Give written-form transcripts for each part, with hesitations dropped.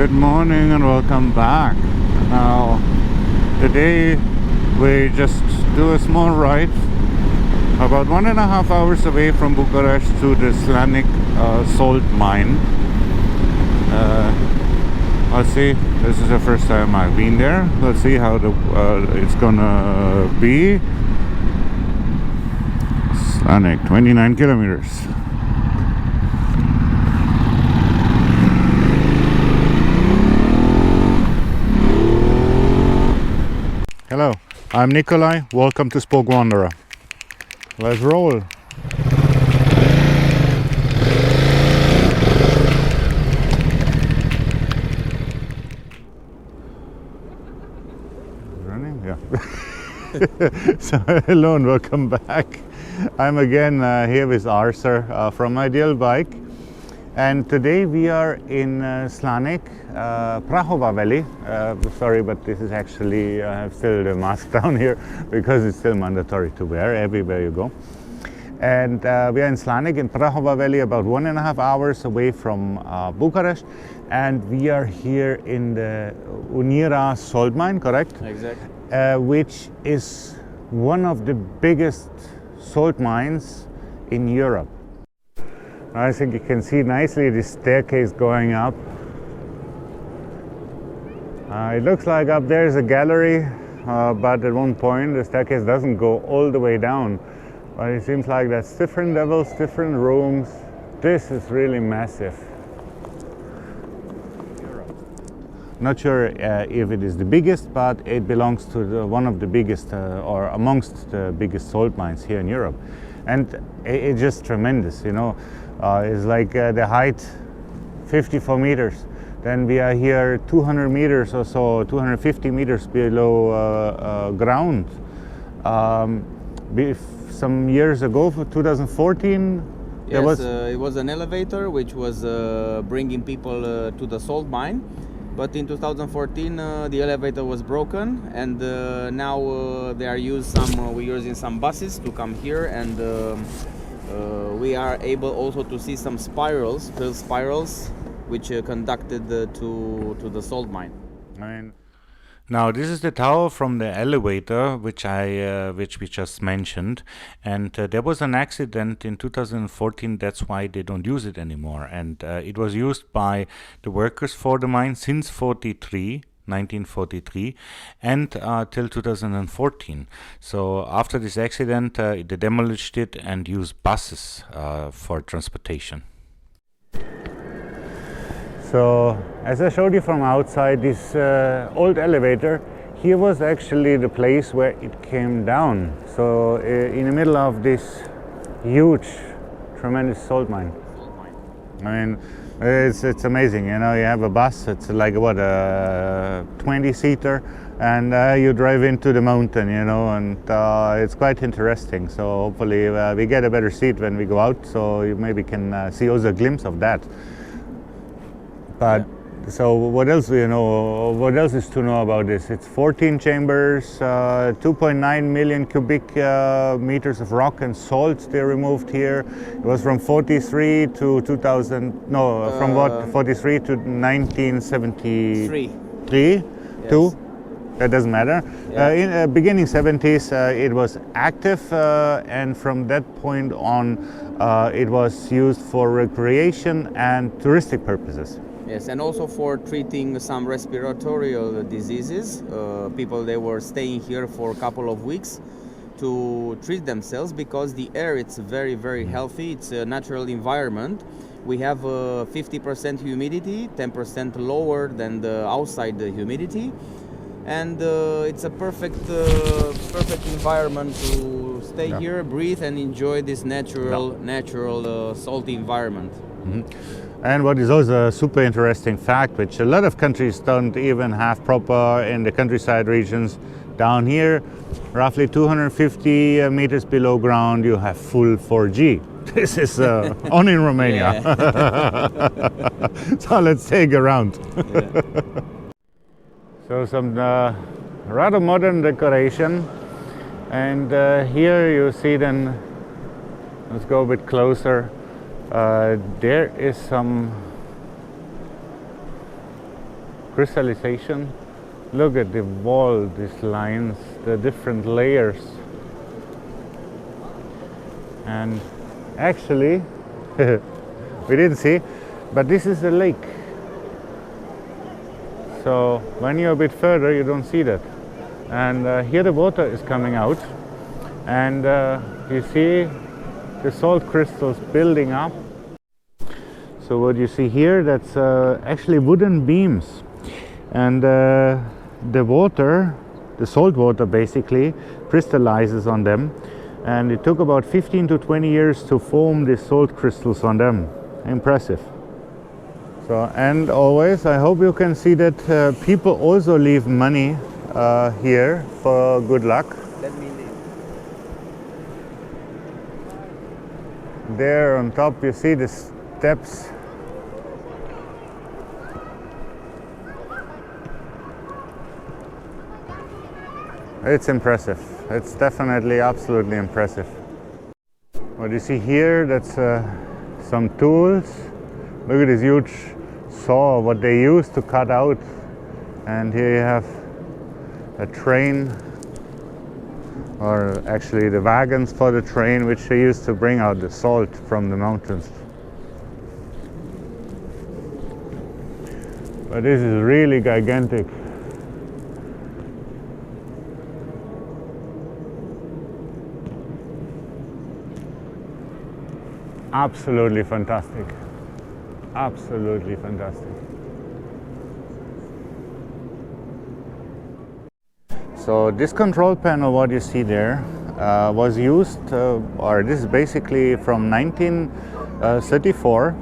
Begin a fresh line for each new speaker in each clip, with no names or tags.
Good morning and welcome back. Now, today we just do a small ride about 1.5 hours away from Bucharest to the Slanik salt mine. Let's see, this is the first time I've been there. Let's see how it's gonna be. Slanik, 29 kilometers. Hello, I'm Nikolai. Welcome to Spoke Wanderer. Let's roll. Running? Yeah. So hello and welcome back. I'm again here with Arthur from Ideal Bike. And today we are in Slanik, Prahova Valley. Sorry, but this is actually, I have still the mask down here because it's still mandatory to wear everywhere you go. And we are in Slanik in Prahova Valley, about 1.5 hours away from Bucharest. And we are here in the Unira salt mine, correct?
Exactly.
Which is one of the biggest salt mines in Europe. I think you can see nicely the staircase going up. It looks like up there is a gallery, but at one point the staircase doesn't go all the way down. But it seems like that's different levels, different rooms. This is really massive. Not sure if it is the biggest, but it belongs to one of the biggest or amongst the biggest salt mines here in Europe. And it's just tremendous, you know. It's like the height 54 meters. Then we are here 200 meters or so, 250 meters below ground. Some years ago, for 2014,
yes, it was an elevator which was bringing people to the salt mine. But in 2014, the elevator was broken, and now they are we're using some buses to come here, and we are able also to see some spirals, fill spirals, which conducted to the salt mine.
Now this is the tower from the elevator, which we just mentioned, and there was an accident in 2014. That's why they don't use it anymore, and it was used by the workers for the mine since 1943 and till 2014. So after this accident, they demolished it and used buses for transportation. So, as I showed you from outside, this old elevator, here was actually the place where it came down. So, in the middle of this huge, tremendous salt mine. I mean, it's amazing, you know, you have a bus, it's like what, a 20-seater, and you drive into the mountain, you know, and it's quite interesting. So hopefully we get a better seat when we go out, so you maybe can see also a glimpse of that. But so what else do you know? What else is to know about this? It's 14 chambers, 2.9 million cubic meters of rock and salt they removed here. It was from 43 to 2000. No, from what? 43 to 1973.
Yes.
Two. That doesn't matter.
Yeah.
In beginning 70s, it was active, and from that point on, it was used for recreation and touristic purposes.
Yes, and also for treating some respiratory diseases. People, they were staying here for a couple of weeks to treat themselves because the air, it's very, very healthy. It's a natural environment. We have 50% humidity, 10% lower than the outside humidity. And it's a perfect environment to stay here, breathe, and enjoy this natural salty environment.
Mm-hmm. And what is also a super interesting fact, which a lot of countries don't even have proper in the countryside regions, down here, roughly 250 meters below ground, you have full 4G. This is only in Romania. So let's take a round. So some rather modern decoration, and here you see then, let's go a bit closer, there is some crystallization. Look at the wall, these lines, the different layers. And actually, we didn't see, but this is a lake. So when you're a bit further, you don't see that. And here the water is coming out, and you see the salt crystals building up. So what you see here, that's actually wooden beams, and the water, the salt water basically crystallizes on them, and it took about 15 to 20 years to form the salt crystals on them. Impressive. So, and always I hope you can see that people also leave money here for good luck.
Let me leave.
There on top you see the steps. It's impressive. It's definitely absolutely impressive. What you see here, that's some tools. Look at this huge saw, what they use to cut out. And here you have a train, or actually the wagons for the train, which they use to bring out the salt from the mountains. But this is really gigantic. Absolutely fantastic. Absolutely fantastic. So this control panel, what you see there, was used, or this is basically from 1934,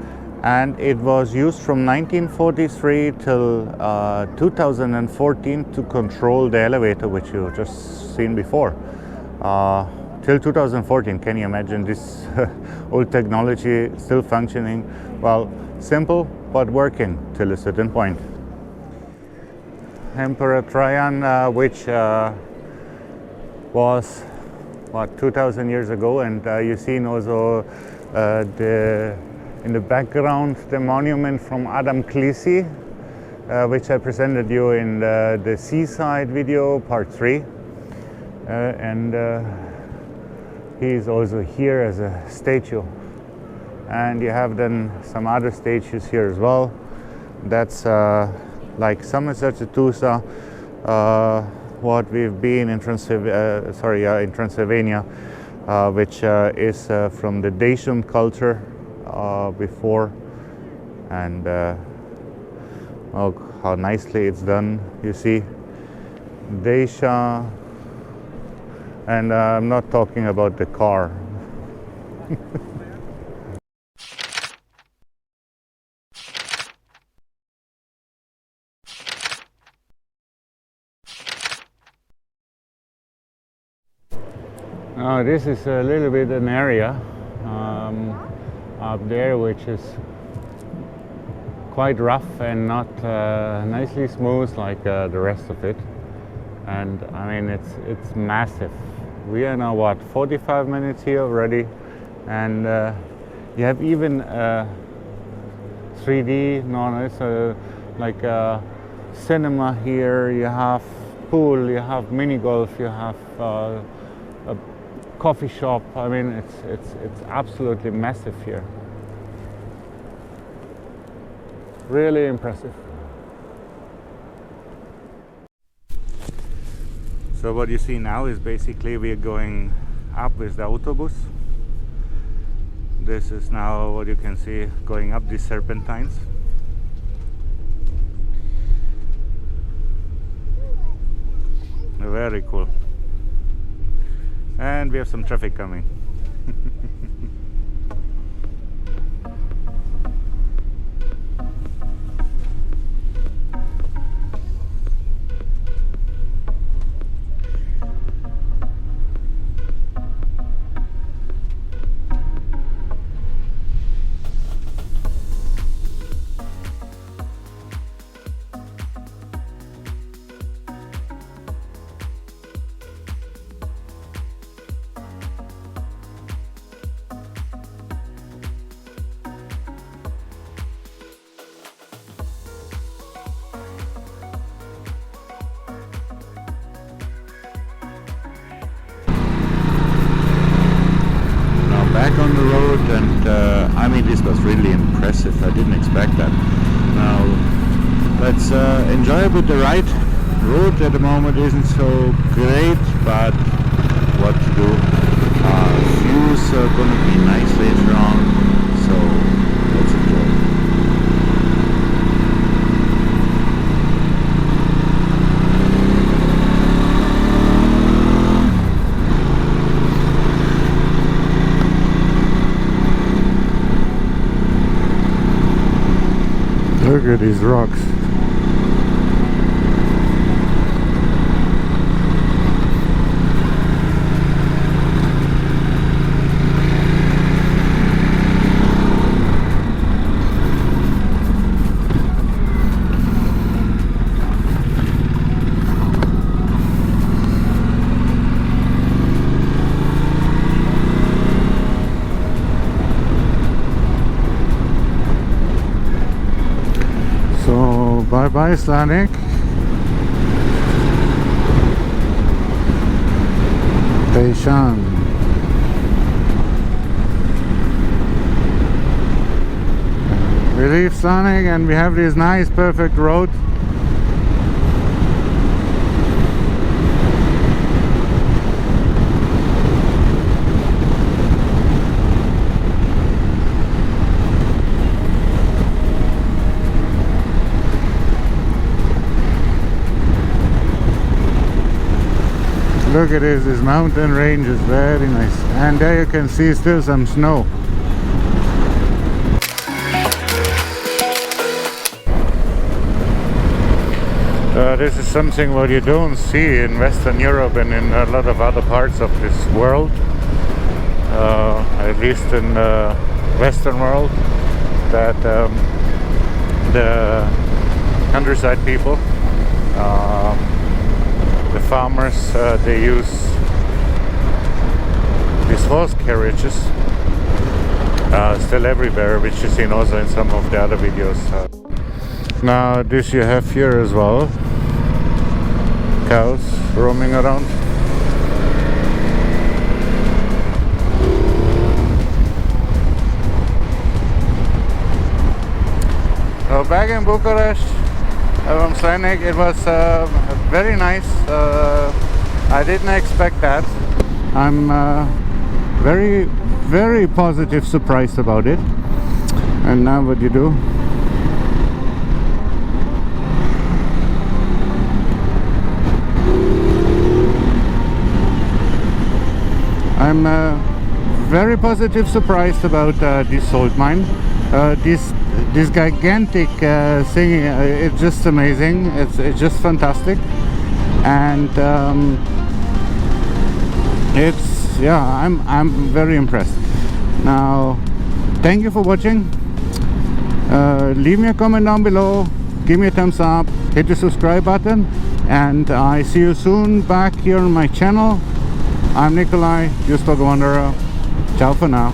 and it was used from 1943 till 2014 to control the elevator, which you just seen before. Till 2014, can you imagine this old technology still functioning? Well, simple but working till a certain point. Emperor Trajan, which was what, 2000 years ago, and you seen also in the background the monument from Adam Clissi, which I presented you in the seaside video part 3, and he's also here as a statue. And you have then some other statues here as well. That's like Samosata, what we've been in Transylvania, which is from the Dacian culture before. And oh, how nicely it's done. You see, Dacia. And I'm not talking about the car. Now this is a little bit an area up there which is quite rough and not nicely smooth like the rest of it. And I mean, it's massive. We are now what, 45 minutes here already, and you have even 3D. No, it's like a cinema here. You have pool, you have mini golf, you have a coffee shop. I mean, it's absolutely massive here. Really impressive. So what you see now is basically we are going up with the autobus. This is now what you can see going up these serpentines. Very cool. And we have some traffic coming. back on the road, and I mean, this was really impressive. I didn't expect that. Now let's enjoy a bit the ride. Road at the moment isn't so great, but what to do? Views are gonna be nice later on, so let's enjoy. Look at these rocks. Bye bye, Slanik. Teishan. We leave Slanik and we have this nice perfect road. Look at this mountain range is very nice, and there you can see still some snow. This is something what you don't see in Western Europe and in a lot of other parts of this world, at least in the Western world, that the countryside people, the farmers, they use these horse carriages still everywhere, which is seen also in some of the other videos. Now this you have here as well, cows roaming around. So back in Bucharest, from Slanik, it was very nice. I didn't expect that. I'm very positive surprised about it. And now what you do? I'm very positive surprised about this salt mine. This gigantic thing, it's just amazing. It's just fantastic, and I'm very impressed. Now, thank you for watching. Leave me a comment down below, give me a thumbs up, hit the subscribe button, and I see you soon back here on my channel. I'm Nikolai, your Wanderer. Ciao for now.